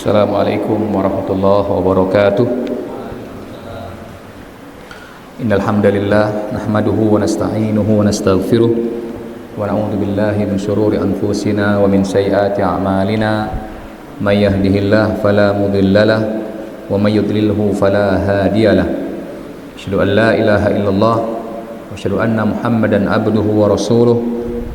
Assalamualaikum warahmatullahi wabarakatuh. Innal hamdalillah nahmaduhu wa nasta'inuhu wa nastaghfiruh wa na'udzu billahi min shururi anfusina wa min sayyiati a'malina. May yahdihillahu fala mudhillalah wa may yudlilhu fala hadiyalah. Asyhadu an la ilaha illallah wa asyhadu anna Muhammadan abduhu wa rasuluh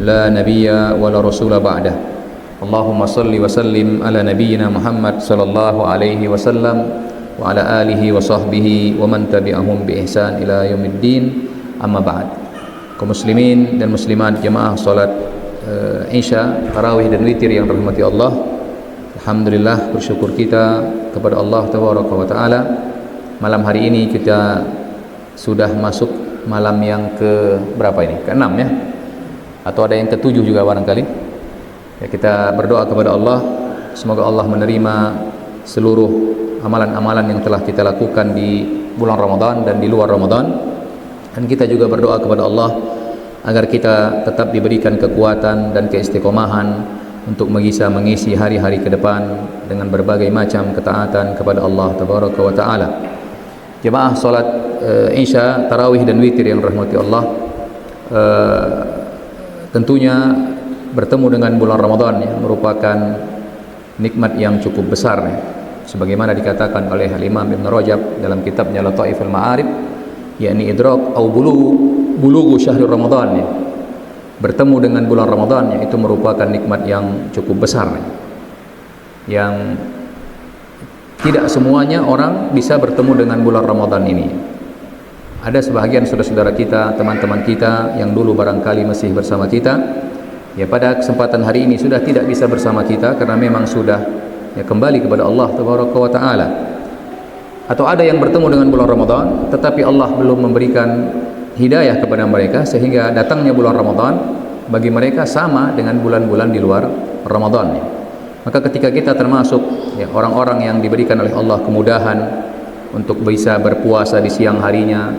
la nabiyya wa la rasula ba'dah. Allahumma salli wa sallim ala nabiyyina Muhammad sallallahu alaihi wasallam wa ala alihi wa sahbihi wa man tabi'ahum bi ihsan ila yaumiddin, amma ba'd. Kaum muslimin dan muslimat jemaah salat Isya, tarawih dan witir yang dirahmati Allah, alhamdulillah bersyukur kita kepada Allah tabaraka wa taala. Malam hari ini kita sudah masuk malam yang ke berapa ini? Ke-6 ya? Atau ada yang ke-7 juga barangkali? Ya, kita berdoa kepada Allah semoga Allah menerima seluruh amalan-amalan yang telah kita lakukan di bulan Ramadan dan di luar Ramadan, dan kita juga berdoa kepada Allah agar kita tetap diberikan kekuatan dan keistiqomahan untuk bisa mengisi hari-hari ke depan dengan berbagai macam ketaatan kepada Allah tabaraka wa taala. Jemaah salat Isya, tarawih dan witir yang dirahmati Allah, tentunya bertemu dengan bulan Ramadan ya, merupakan nikmat yang cukup besar ya. Sebagaimana dikatakan oleh Imam Ibn Rajab dalam kitabnya Lataiful Ma'arif, yakni idrak atau bulughu syahrul Ramadan ya. Bertemu dengan bulan Ramadan ya, itu merupakan nikmat yang cukup besar ya. Yang tidak semuanya orang bisa bertemu dengan bulan Ramadan ini. Ada sebahagian saudara-saudara kita, teman-teman kita yang dulu barangkali masih bersama kita, ya pada kesempatan hari ini sudah tidak bisa bersama kita karena memang sudah ya kembali kepada Allah tabaraka wa taala. Atau ada yang bertemu dengan bulan Ramadan tetapi Allah belum memberikan hidayah kepada mereka sehingga datangnya bulan Ramadan bagi mereka sama dengan bulan-bulan di luar Ramadan ya. Maka ketika kita termasuk ya orang-orang yang diberikan oleh Allah kemudahan untuk bisa berpuasa di siang harinya,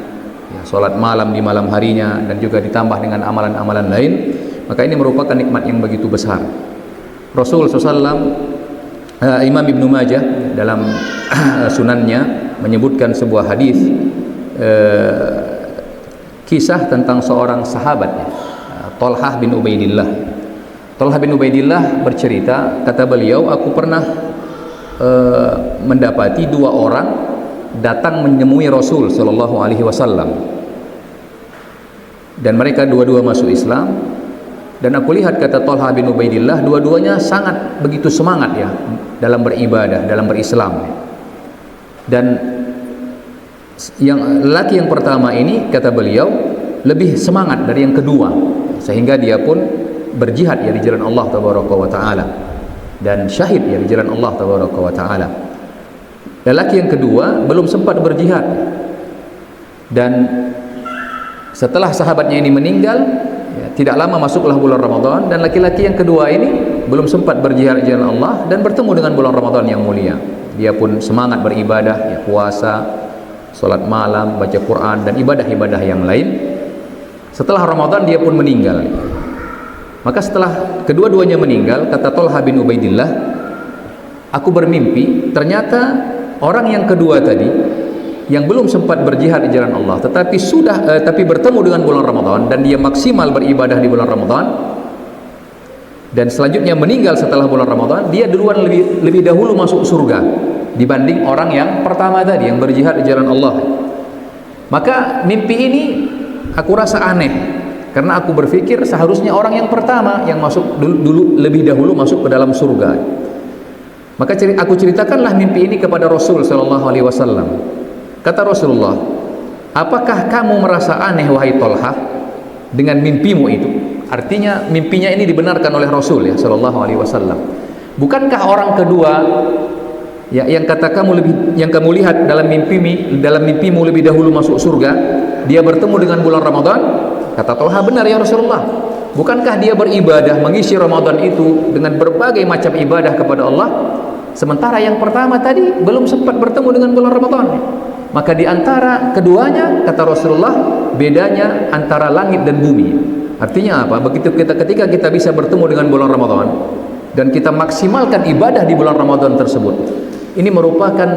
ya, salat malam di malam harinya, dan juga ditambah dengan amalan-amalan lain, maka ini merupakan nikmat yang begitu besar. Rasul SAW, Imam Ibn Majah dalam sunannya menyebutkan sebuah hadis, kisah tentang seorang sahabat, Thalhah bin Ubaidillah. Thalhah bin Ubaidillah bercerita, kata beliau, aku pernah mendapati dua orang datang menemui Rasul Sallallahu Alaihi Wasallam, dan mereka dua-dua masuk Islam. Dan aku lihat, kata Thalhah bin Ubaidillah, dua-duanya sangat begitu semangat ya dalam beribadah, dalam berislam. Dan yang lelaki yang pertama ini, kata beliau, lebih semangat dari yang kedua, sehingga dia pun berjihad ya di jalan Allah tabaraka wa taala, dan syahid ya di jalan Allah tabaraka wa taala. Lelaki yang kedua belum sempat berjihad, dan setelah sahabatnya ini meninggal, ya, tidak lama masuklah bulan Ramadan, dan laki-laki yang kedua ini belum sempat berjihad di jalan Allah dan bertemu dengan bulan Ramadan yang mulia. Dia pun semangat beribadah, ya, puasa, salat malam, baca Quran, dan ibadah-ibadah yang lain. Setelah Ramadan dia pun meninggal. Maka setelah kedua-duanya meninggal, kata Thalhah bin Ubaidillah, aku bermimpi ternyata orang yang kedua tadi yang belum sempat berjihad di jalan Allah tapi bertemu dengan bulan Ramadan dan dia maksimal beribadah di bulan Ramadan, dan selanjutnya meninggal setelah bulan Ramadan, dia duluan lebih dahulu masuk surga dibanding orang yang pertama tadi yang berjihad di jalan Allah. Maka mimpi ini aku rasa aneh, karena aku berpikir seharusnya orang yang pertama yang masuk dulu lebih dahulu masuk ke dalam surga. Maka aku ceritakanlah mimpi ini kepada Rasul Sallallahu Alaihi Wasallam. Kata Rasulullah, apakah kamu merasa aneh wahai Thalhah dengan mimpimu itu? Artinya mimpinya ini dibenarkan oleh Rasul ya Sallallahu Alaihi Wasallam. Bukankah orang kedua ya yang kata yang kamu lihat dalam mimpimu lebih dahulu masuk surga, dia bertemu dengan bulan Ramadan? Kata Thalhah, benar ya Rasulullah. Bukankah dia beribadah mengisi Ramadan itu dengan berbagai macam ibadah kepada Allah, sementara yang pertama tadi belum sempat bertemu dengan bulan Ramadan? Maka di antara keduanya, kata Rasulullah, bedanya antara langit dan bumi. Artinya apa? Ketika kita bisa bertemu dengan bulan Ramadan, dan kita maksimalkan ibadah di bulan Ramadan tersebut. Ini merupakan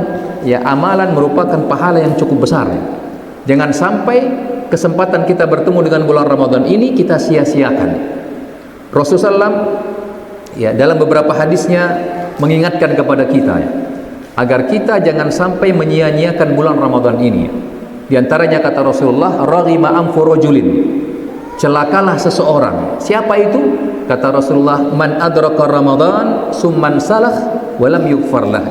amalan, merupakan pahala yang cukup besar. Jangan sampai kesempatan kita bertemu dengan bulan Ramadan ini kita sia-siakan. Rasulullah SAW dalam beberapa hadisnya mengingatkan kepada kita agar kita jangan sampai menyia-nyiakan bulan Ramadan ini. Di antaranya kata Rasulullah, raghima anfu rajulin, celakalah seseorang. Siapa itu? Kata Rasulullah, man adraka Ramadan summan salah walam yughfar lah.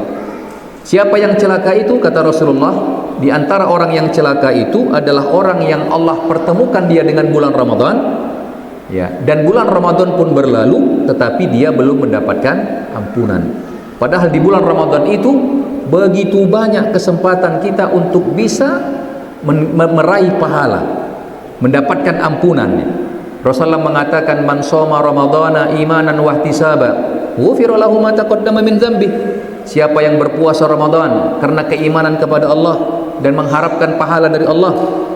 Siapa yang celaka itu? Kata Rasulullah, di antara orang yang celaka itu adalah orang yang Allah pertemukan dia dengan bulan Ramadan, dan bulan Ramadan pun berlalu tetapi dia belum mendapatkan ampunan. Padahal di bulan Ramadan itu begitu banyak kesempatan kita untuk bisa meraih pahala, mendapatkan ampunan. Rasulullah mengatakan, man shoma ramadhana imanan wa ihtisaba ghufira lahu ma taqaddama min dzambi. Siapa yang berpuasa Ramadan karena keimanan kepada Allah dan mengharapkan pahala dari Allah,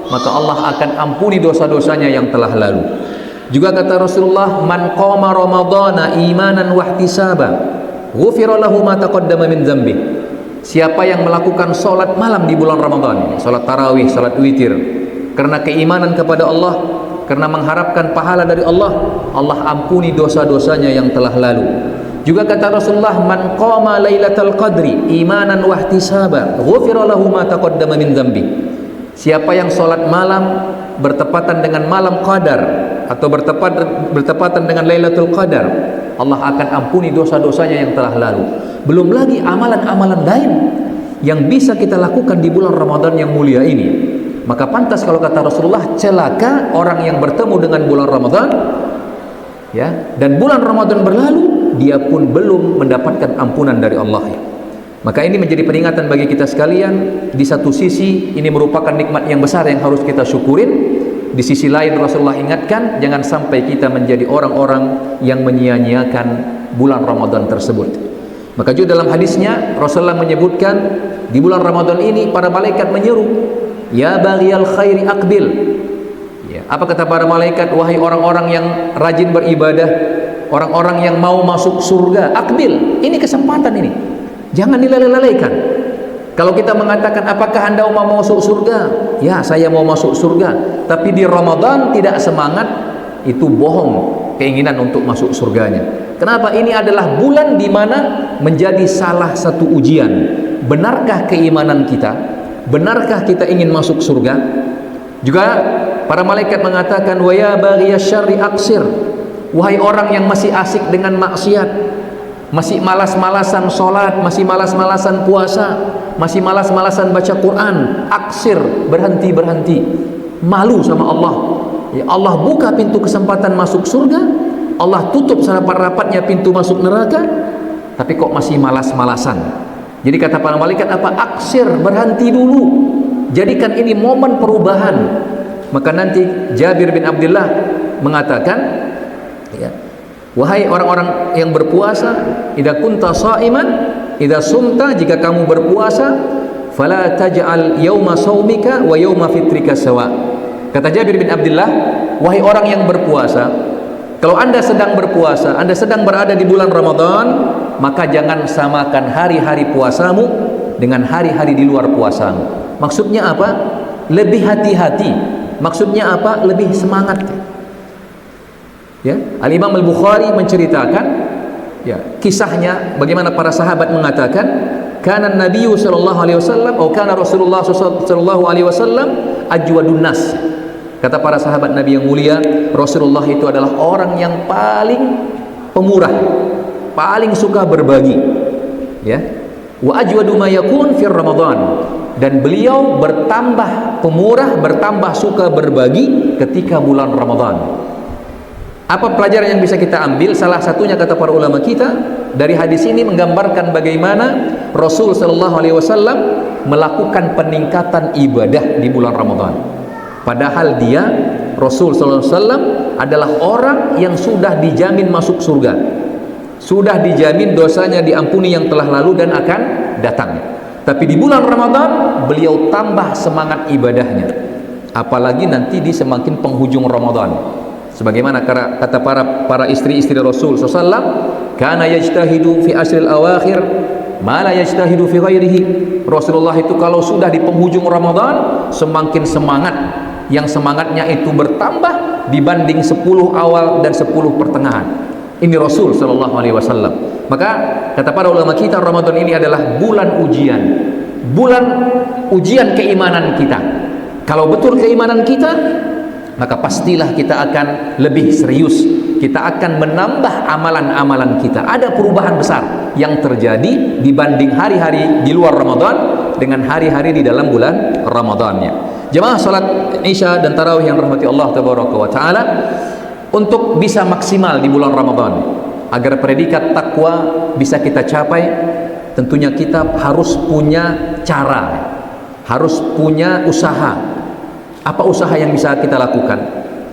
maka Allah akan ampuni dosa-dosanya yang telah lalu. Juga kata Rasulullah, man qama ramadhana imanan wa ihtisaba ghufira lahu ma taqaddama min dzambi. Siapa yang melakukan salat malam di bulan Ramadan, salat tarawih, salat witir, karena keimanan kepada Allah, karena mengharapkan pahala dari Allah, Allah ampuni dosa-dosanya yang telah lalu. Juga kata Rasulullah, man qama lailatal qadri imanan wa ihtisaba ghufira lahu ma taqaddama min dzambi. Siapa yang salat malam bertepatan dengan malam qadar atau bertepatan dengan Lailatul Qadar, Allah akan ampuni dosa-dosanya yang telah lalu. Belum lagi amalan-amalan lain yang bisa kita lakukan di bulan Ramadan yang mulia ini. Maka pantas kalau kata Rasulullah, celaka orang yang bertemu dengan bulan Ramadan dan bulan Ramadan berlalu, dia pun belum mendapatkan ampunan dari Allah. Maka ini menjadi peringatan bagi kita sekalian. Di satu sisi ini merupakan nikmat yang besar yang harus kita syukurin. Di sisi lain Rasulullah ingatkan, jangan sampai kita menjadi orang-orang yang menyia-nyiakan bulan Ramadan tersebut. Maka juga dalam hadisnya Rasulullah menyebutkan, di bulan Ramadan ini para malaikat menyeru, ya baghiyal khairi aqbil. Apa kata para malaikat? Wahai orang-orang yang rajin beribadah, orang-orang yang mau masuk surga, aqbil, ini kesempatan ini, jangan dileleh-lelehkan. Kalau kita mengatakan, apakah anda mau masuk surga? Ya, saya mau masuk surga. Tapi di Ramadan tidak semangat, itu bohong keinginan untuk masuk surganya. Kenapa? Ini adalah bulan di mana menjadi salah satu ujian. Benarkah keimanan kita? Benarkah kita ingin masuk surga? Juga para malaikat mengatakan, wa ya baghiyasy syarri aqsir. Wahai orang yang masih asik dengan maksiat, masih malas-malasan sholat, masih malas-malasan puasa, masih malas-malasan baca Quran, aksir, berhenti, malu sama Allah. Ya Allah buka pintu kesempatan masuk surga, Allah tutup serapat-rapatnya pintu masuk neraka, tapi kok masih malas-malasan. Jadi kata para malaikat apa? Aksir, berhenti dulu, jadikan ini momen perubahan. Maka nanti Jabir bin Abdullah mengatakan, wahai orang-orang yang berpuasa, idza kunta shaiman, idza sumta, jika kamu berpuasa, fala taj'al yauma shaumika wa yauma fitrika sawa. Kata Jabir bin Abdullah, wahai orang yang berpuasa, kalau anda sedang berpuasa, anda sedang berada di bulan Ramadan, maka jangan samakan hari-hari puasamu dengan hari-hari di luar puasamu. Maksudnya apa? Lebih hati-hati. Maksudnya apa? Lebih semangat. Al-Imam Al-Bukhari menceritakan kisahnya bagaimana para sahabat mengatakan, kana Nabiyyu sallallahu alaihi wasallam atau kana Rasulullah sallallahu alaihi wasallam ajwadun nas. Kata para sahabat Nabi yang mulia, Rasulullah itu adalah orang yang paling pemurah, paling suka berbagi. Wa ajwadu ma yakun fi Ramadan, dan beliau bertambah pemurah, bertambah suka berbagi ketika bulan Ramadan. Apa pelajaran yang bisa kita ambil? Salah satunya kata para ulama kita dari hadis ini menggambarkan bagaimana Rasul sallallahu alaihi wasallam melakukan peningkatan ibadah di bulan Ramadan. Padahal dia, Rasul sallallahu alaihi wasallam, adalah orang yang sudah dijamin masuk surga. Sudah dijamin dosanya diampuni yang telah lalu dan akan datang. Tapi di bulan Ramadan beliau tambah semangat ibadahnya. Apalagi nanti di semakin penghujung Ramadan. Sebagaimana kata para istri-istri Rasul SAW, kana yajtahidu fi ashril awakhir ma la yajtahidu fi ghairihi. Rasulullah itu kalau sudah di penghujung Ramadan semakin semangat, yang semangatnya itu bertambah dibanding 10 awal dan 10 pertengahan. Ini Rasul sallallahu alaihi wasallam. Maka kata para ulama kita, Ramadan ini adalah bulan ujian. Bulan ujian keimanan kita. Kalau betul keimanan kita, maka pastilah kita akan lebih serius. Kita akan menambah amalan-amalan kita. Ada perubahan besar yang terjadi dibanding hari-hari di luar Ramadan dengan hari-hari di dalam bulan Ramadannya. Jemaah salat Isya dan Tarawih yang rahmati Allah tabaraka wa taala, untuk bisa maksimal di bulan Ramadan, agar predikat takwa bisa kita capai, tentunya kita harus punya cara, harus punya usaha. Apa usaha yang bisa kita lakukan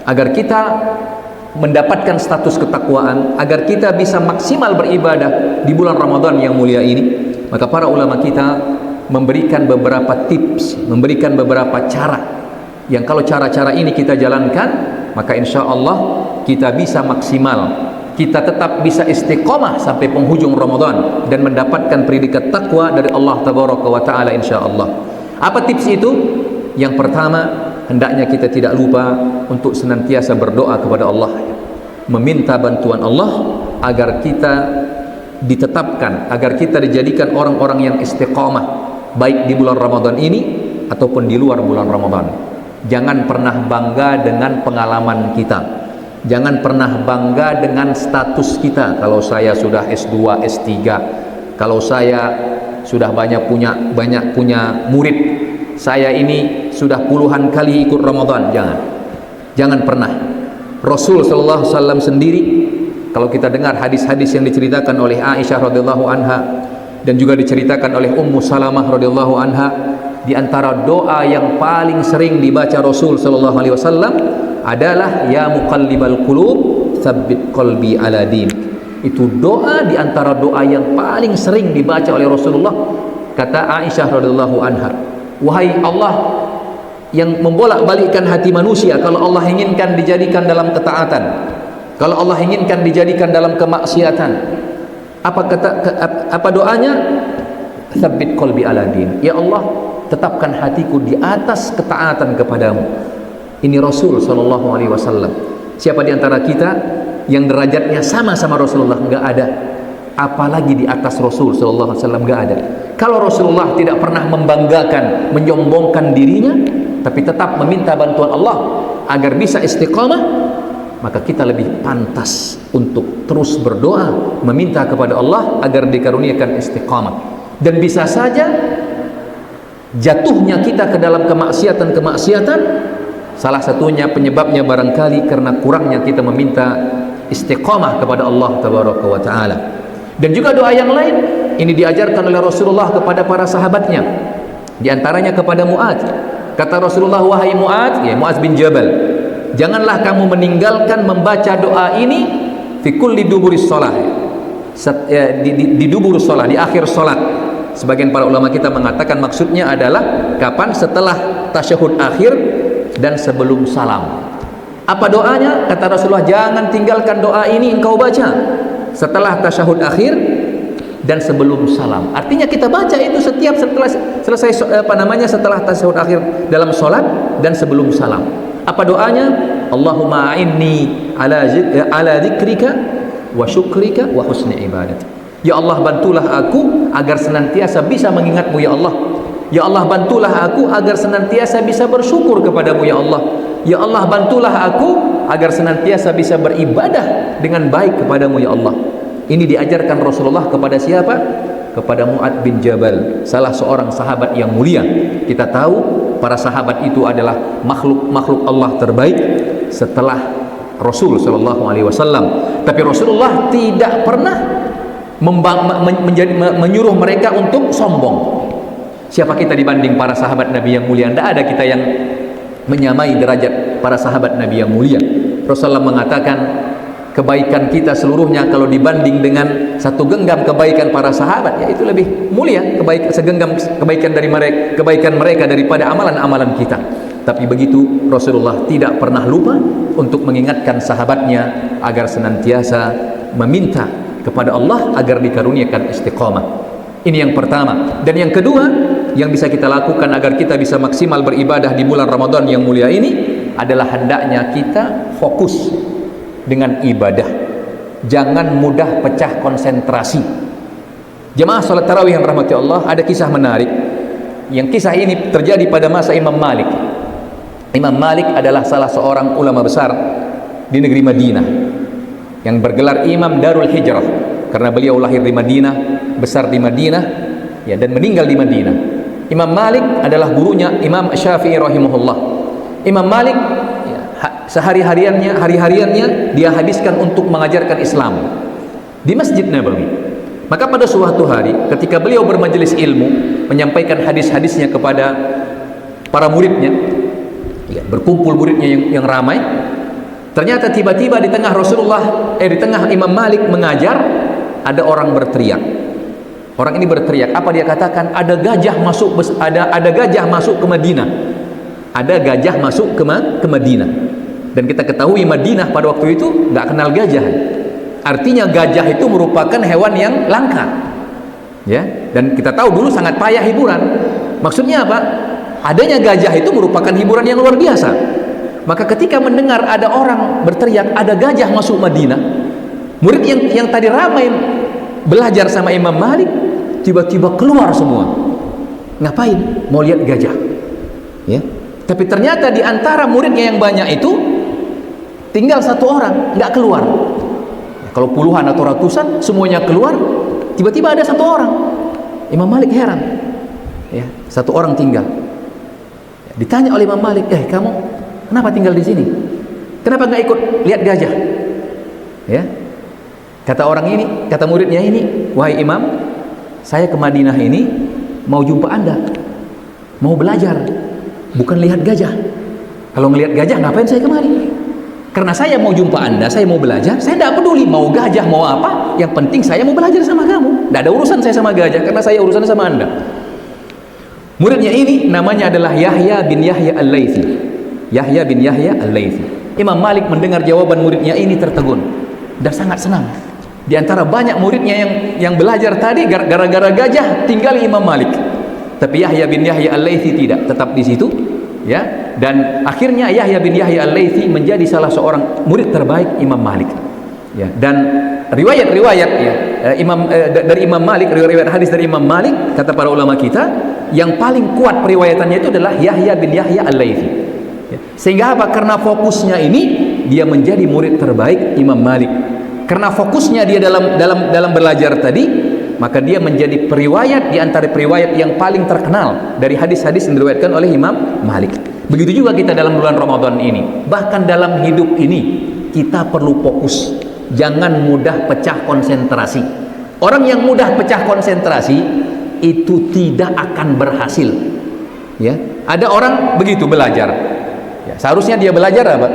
agar kita mendapatkan status ketakwaan, agar kita bisa maksimal beribadah di bulan Ramadan yang mulia ini? Maka para ulama kita memberikan beberapa tips, memberikan beberapa cara yang kalau cara-cara ini kita jalankan, maka insya Allah kita bisa maksimal, kita tetap bisa istiqomah sampai penghujung Ramadan dan mendapatkan predikat takwa dari Allah tabaraka wa taala insya Allah. Apa tips itu? Yang pertama, hendaknya kita tidak lupa untuk senantiasa berdoa kepada Allah, meminta bantuan Allah agar kita ditetapkan, agar kita dijadikan orang-orang yang istiqamah, baik di bulan Ramadan ini ataupun di luar bulan Ramadan. Jangan pernah bangga dengan pengalaman kita, jangan pernah bangga dengan status kita. Kalau saya sudah S2, S3, kalau saya sudah banyak punya murid, saya ini sudah puluhan kali ikut Ramadan. Jangan pernah. Rasul sallallahu alaihi wasallam sendiri, kalau kita dengar hadis-hadis yang diceritakan oleh Aisyah radhiyallahu anha dan juga diceritakan oleh Ummu Salamah radhiyallahu anha, di antara doa yang paling sering dibaca Rasul sallallahu alaihi wasallam adalah ya muqallibal qulub tsabbit qalbi ala din. Itu doa di antara doa yang paling sering dibaca oleh Rasulullah. Kata Aisyah radhiyallahu anha, wahai Allah yang membolak-balikkan hati manusia, kalau Allah inginkan dijadikan dalam ketaatan, kalau Allah inginkan dijadikan dalam kemaksiatan, apa doanya? Tsabbit qalbi ala din. Ya Allah, tetapkan hatiku di atas ketaatan kepadamu. Ini Rasul sallallahu alaihi wasallam. Siapa di antara kita yang derajatnya sama Rasulullah? Enggak ada. Apalagi di atas Rasul sallallahu alaihi wasallam, enggak ada. Kalau Rasulullah tidak pernah membanggakan, menyombongkan dirinya, tapi tetap meminta bantuan Allah agar bisa istiqamah, maka kita lebih pantas untuk terus berdoa, meminta kepada Allah agar dikaruniakan istiqamah. Dan bisa saja jatuhnya kita ke dalam kemaksiatan, salah satunya penyebabnya barangkali karena kurangnya kita meminta istiqamah kepada Allah tabaraka wa taala. Dan juga doa yang lain ini diajarkan oleh Rasulullah kepada para sahabatnya, di antaranya kepada Mu'adz. Kata Rasulullah, wahai Mu'adz, ya Mu'adz bin Jabal, janganlah kamu meninggalkan membaca doa ini fi kulli duburis shalah, di duburus shalah, di akhir salat. Sebagian para ulama kita mengatakan maksudnya adalah kapan? Setelah tasyahud akhir dan sebelum salam. Apa doanya? Kata Rasulullah, jangan tinggalkan doa ini, engkau baca setelah tasyahud akhir dan sebelum salam. Artinya kita baca itu setiap setelah selesai setelah tasyahud akhir dalam salat dan sebelum salam. Apa doanya? Allahumma a'inni ala dzikrika wa syukrika wa husni ibadatik. Ya Allah, bantulah aku agar senantiasa bisa mengingatmu ya Allah. Ya Allah, bantulah aku agar senantiasa bisa bersyukur kepadamu ya Allah. Ya Allah, bantulah aku agar senantiasa bisa beribadah dengan baik kepadamu ya Allah. Ini diajarkan Rasulullah kepada siapa? Kepada Mu'adz bin Jabal, salah seorang sahabat yang mulia. Kita tahu para sahabat itu adalah makhluk Allah terbaik setelah Rasul sallallahu alaihi wasallam. Tapi Rasulullah tidak pernah menyuruh mereka untuk sombong. Siapa kita dibanding para sahabat Nabi yang mulia? Tidak ada kita yang menyamai derajat para sahabat Nabi yang mulia. Rasulullah mengatakan kebaikan kita seluruhnya kalau dibanding dengan satu genggam kebaikan para sahabat, ya itu lebih mulia segenggam kebaikan dari mereka, kebaikan mereka daripada amalan-amalan kita. Tapi begitu Rasulullah tidak pernah lupa untuk mengingatkan sahabatnya agar senantiasa meminta kepada Allah agar dikaruniakan istiqamah. Ini yang pertama. Dan yang kedua yang bisa kita lakukan agar kita bisa maksimal beribadah di bulan Ramadan yang mulia ini adalah hendaknya kita fokus dengan ibadah. Jangan mudah pecah konsentrasi. Jemaah salat tarawih yang rahmati Allah, ada kisah menarik. Yang kisah ini terjadi pada masa Imam Malik. Imam Malik adalah salah seorang ulama besar di negeri Madinah yang bergelar Imam Darul Hijrah karena beliau lahir di Madinah, besar di Madinah, ya, dan meninggal di Madinah. Imam Malik adalah gurunya Imam Syafi'i rahimahullah. Imam Malik ya, hari-hariannya dia habiskan untuk mengajarkan Islam di Masjid Nabawi. Maka pada suatu hari ketika beliau bermajelis ilmu menyampaikan hadis-hadisnya kepada para muridnya, ya, berkumpul muridnya yang ramai, ternyata tiba-tiba di tengah di tengah Imam Malik mengajar, ada orang berteriak. Orang ini berteriak, apa dia katakan? Ada gajah masuk ke Madinah. Ada gajah masuk ke Madinah. Dan kita ketahui Madinah pada waktu itu nggak kenal gajah. Artinya gajah itu merupakan hewan yang langka. Ya, dan kita tahu dulu sangat payah hiburan. Maksudnya apa? Adanya gajah itu merupakan hiburan yang luar biasa. Maka ketika mendengar ada orang berteriak ada gajah masuk Madinah, murid yang tadi ramai belajar sama Imam Malik tiba-tiba keluar semua. Ngapain? Mau lihat gajah. Ya. Tapi ternyata di antara muridnya yang banyak itu tinggal satu orang nggak keluar. Kalau puluhan atau ratusan semuanya keluar, tiba-tiba ada satu orang. Imam Malik heran. Ya, satu orang tinggal. Ditanya oleh Imam Malik, kamu kenapa tinggal di sini? Kenapa nggak ikut lihat gajah? Ya, kata orang ini, kata muridnya ini, wahai Imam, saya ke Madinah ini mau jumpa Anda, mau belajar, bukan lihat gajah. Kalau ngelihat gajah, ngapain saya kemari? Karena saya mau jumpa Anda, saya mau belajar, saya tidak peduli mau gajah mau apa, yang penting saya mau belajar sama kamu. Tidak ada urusan saya sama gajah, karena saya urusan sama Anda. Muridnya ini namanya adalah Yahya bin Yahya Al-Laythi. Yahya bin Yahya Al-Laythi. Imam Malik mendengar jawaban muridnya ini tertegun dan sangat senang. Di antara banyak muridnya yang belajar tadi gara-gara gajah tinggal Imam Malik. Tapi Yahya bin Yahya Al-Laythi tidak, tetap di situ, ya. Dan akhirnya Yahya bin Yahya Al-Laythi menjadi salah seorang murid terbaik Imam Malik. Ya, dan riwayat-riwayat ya, dari Imam Malik, riwayat hadis dari Imam Malik, kata para ulama kita, yang paling kuat periwayatannya itu adalah Yahya bin Yahya Al-Laythi. Ya. Sehingga apa? Karena fokusnya ini dia menjadi murid terbaik Imam Malik. Karena fokusnya dia dalam belajar tadi, maka dia menjadi periwayat di antara periwayat yang paling terkenal dari hadis-hadis yang diriwayatkan oleh Imam Malik. Begitu juga kita dalam bulan Ramadan ini. Bahkan dalam hidup ini kita perlu fokus. Jangan mudah pecah konsentrasi. Orang yang mudah pecah konsentrasi itu tidak akan berhasil. Ya, ada orang begitu belajar. Ya, seharusnya dia belajar apa?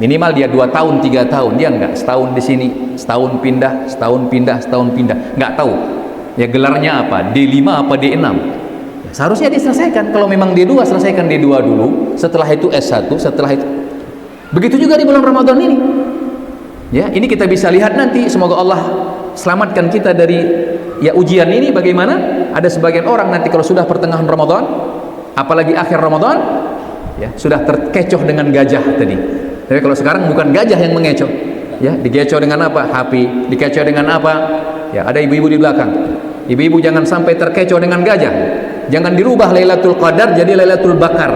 Minimal dia 2 tahun, 3 tahun. Dia enggak, setahun di sini, setahun pindah, enggak tahu. Ya gelarnya apa? D5 apa D6? Ya, seharusnya diselesaikan. Kalau memang D2, selesaikan D2 dulu. Setelah itu S1, setelah itu. Begitu juga di bulan Ramadan ini. Ya, ini kita bisa lihat nanti. Semoga Allah selamatkan kita dari ya ujian ini. Bagaimana? Ada sebagian orang nanti kalau sudah pertengahan Ramadan, apalagi akhir Ramadan, ya sudah terkecoh dengan gajah tadi. Tapi kalau sekarang bukan gajah yang mengecoh, ya digecoh dengan apa? HP. Dikecoh dengan apa? Ya ada ibu-ibu di belakang. Ibu-ibu jangan sampai terkecoh dengan gajah. Jangan dirubah Lailatul Qadar jadi Lailatul Bakar.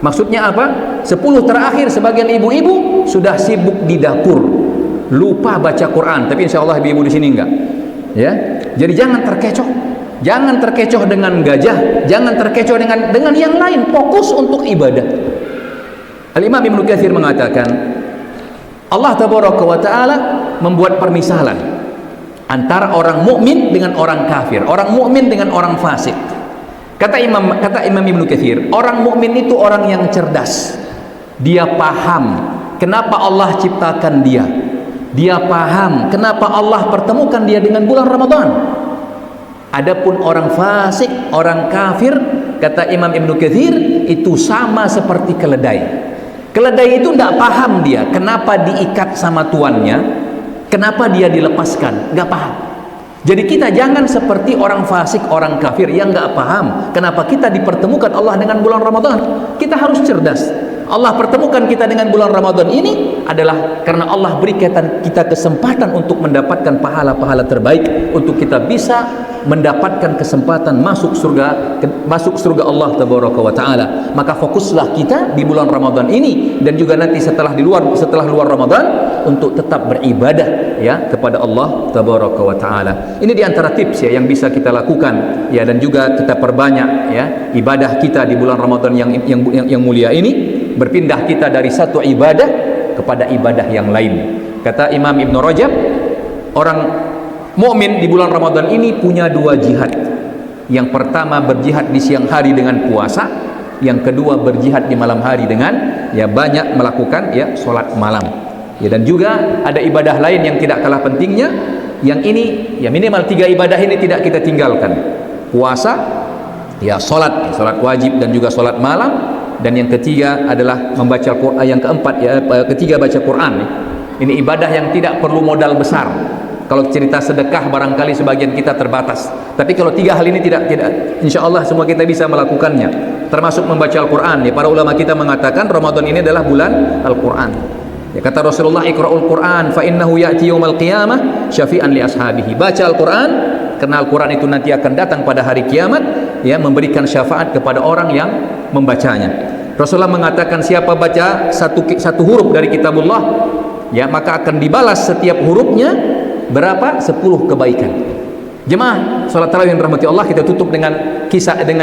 Maksudnya apa? 10 terakhir sebagian ibu-ibu sudah sibuk di dapur, lupa baca Quran. Tapi insya Allah ibu-ibu di sini enggak. Ya, jadi jangan terkecoh dengan gajah, jangan terkecoh dengan yang lain. Fokus untuk ibadah. Al-Imam Ibnu Katsir mengatakan, Allah Tabaraka wa Ta'ala membuat permisalan antara orang mukmin dengan orang kafir, orang mukmin dengan orang fasik. Kata Imam Ibnu Katsir, orang mukmin itu orang yang cerdas. Dia paham kenapa Allah ciptakan dia. Dia paham kenapa Allah pertemukan dia dengan bulan Ramadan. Adapun orang fasik, orang kafir, kata Imam Ibnu Katsir, itu sama seperti keledai. Keledai itu tidak paham dia kenapa diikat sama tuannya, kenapa dia dilepaskan, nggak paham. Jadi kita jangan seperti orang fasik, orang kafir yang nggak paham kenapa kita dipertemukan Allah dengan bulan Ramadan. Kita harus cerdas. Allah pertemukan kita dengan bulan Ramadan ini adalah karena Allah berikan kita kesempatan untuk mendapatkan pahala-pahala terbaik, untuk kita bisa mendapatkan kesempatan masuk surga Allah tabaraka wa taala. Maka fokuslah kita di bulan Ramadan ini dan juga nanti setelah luar Ramadan untuk tetap beribadah ya kepada Allah tabaraka wa taala. Ini di antara tips ya yang bisa kita lakukan ya, dan juga kita perbanyak ya ibadah kita di bulan Ramadan yang mulia ini. Berpindah kita dari satu ibadah kepada ibadah yang lain. Kata Imam Ibn Rajab, orang mukmin di bulan Ramadan ini punya dua jihad. Yang pertama berjihad di siang hari dengan puasa, yang kedua berjihad di malam hari dengan ya banyak melakukan ya sholat malam. Ya, dan juga ada ibadah lain yang tidak kalah pentingnya. Yang ini ya minimal 3 ibadah ini tidak kita tinggalkan. Puasa, ya sholat wajib dan juga sholat malam. Dan yang ketiga adalah membaca Quran. Yang keempat ya, ketiga baca Quran. Ini ibadah yang tidak perlu modal besar. Kalau cerita sedekah barangkali sebagian kita terbatas. Tapi kalau 3 hal ini tidak, insya Allah semua kita bisa melakukannya. Termasuk membaca Al-Quran. Ya, para ulama kita mengatakan Ramadan ini adalah bulan Al-Quran. Ya, kata Rasulullah, Iqra'ul Quran fa innahu ya'ti yaumal qiyamah syafi'an li ashabihi. Baca Al-Quran karena Al-Quran itu nanti akan datang pada hari kiamat ya, memberikan syafaat kepada orang yang membacanya. Rasulullah mengatakan siapa baca satu huruf dari kitabullah ya maka akan dibalas setiap hurufnya berapa? 10 kebaikan. Jemaah salat tarawih yang rahmati Allah, kita tutup dengan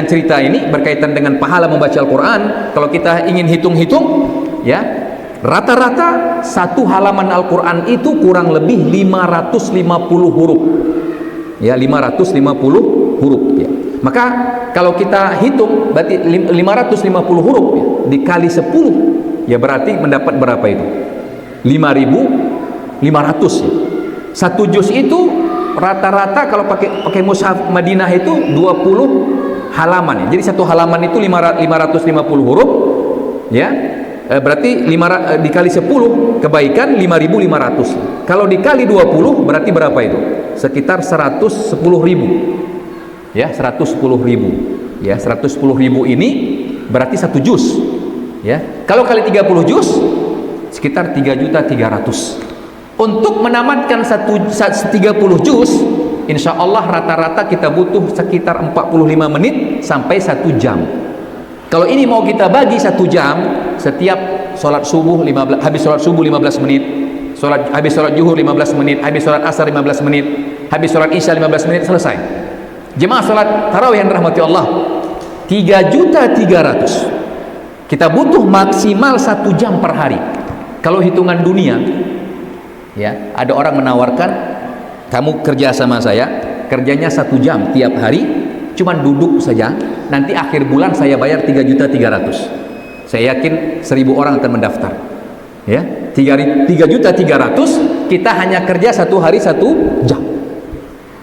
cerita ini berkaitan dengan pahala membaca Al-Quran. Kalau kita ingin hitung-hitung ya, rata-rata satu halaman Al-Quran itu kurang lebih 550 huruf ya, 550 huruf ya. Maka kalau kita hitung berarti 550 huruf ya, dikali 10 ya berarti mendapat berapa itu? 5.500 ya. Satu juz itu rata-rata kalau pakai mushaf Madinah itu 20 halaman ya. Jadi satu halaman itu 550 huruf ya. Berarti dikali 10 kebaikan 5.500. Kalau dikali 20 berarti berapa itu? Sekitar 110.000. Ya, 110.000 ya, 110.000 ini berarti 1 juz ya. Kalau kali 30 juz sekitar 3.300.000. Untuk menamatkan 30 juz insya Allah rata-rata kita butuh sekitar 45 menit sampai 1 jam. Kalau ini mau kita bagi 1 jam, setiap sholat subuh habis sholat subuh 15 menit, habis sholat zuhur 15 menit, habis sholat asar 15 menit, habis sholat isya 15 menit, selesai. Jemaah salat tarawih yang rahmati Allah, 3.300.000. Kita butuh maksimal 1 jam per hari. Kalau hitungan dunia ya, ada orang menawarkan kamu kerja sama saya, kerjanya 1 jam tiap hari, cuman duduk saja, nanti akhir bulan saya bayar 3.300.000. Saya yakin 1.000 orang akan mendaftar ya. 3.300.000 kita hanya kerja 1 hari 1 jam.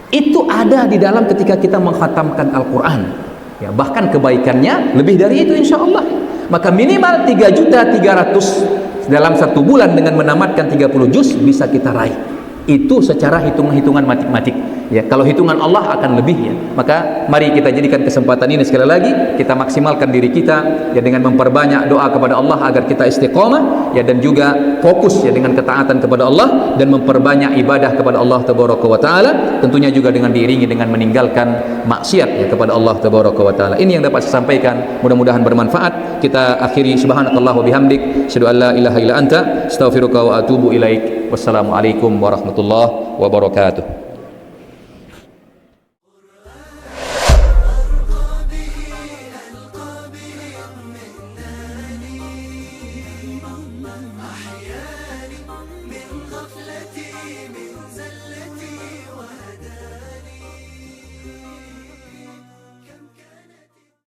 Itu ada di dalam ketika kita mengkhatamkan Al-Quran ya, bahkan kebaikannya lebih dari itu insya Allah. Maka minimal 3.300.000 dalam 1 bulan dengan menamatkan 30 juz bisa kita raih. Itu secara hitungan matematik ya. Kalau hitungan Allah akan lebih ya. Maka mari kita jadikan kesempatan ini sekali lagi kita maksimalkan diri kita ya, dengan memperbanyak doa kepada Allah agar kita istiqomah ya, dan juga fokus ya dengan ketaatan kepada Allah dan memperbanyak ibadah kepada Allah tabaraka wa taala, tentunya juga dengan diiringi dengan meninggalkan maksiat ya kepada Allah tabaraka wa taala. Ini yang dapat saya sampaikan, mudah-mudahan bermanfaat. Kita akhiri subhanakallah wa bihamdik, asyhadu an la ilaha illa anta, astaghfiruka wa atubu ilaik. Wassalamualaikum warahmatullahi wabarakatuh. أحياني من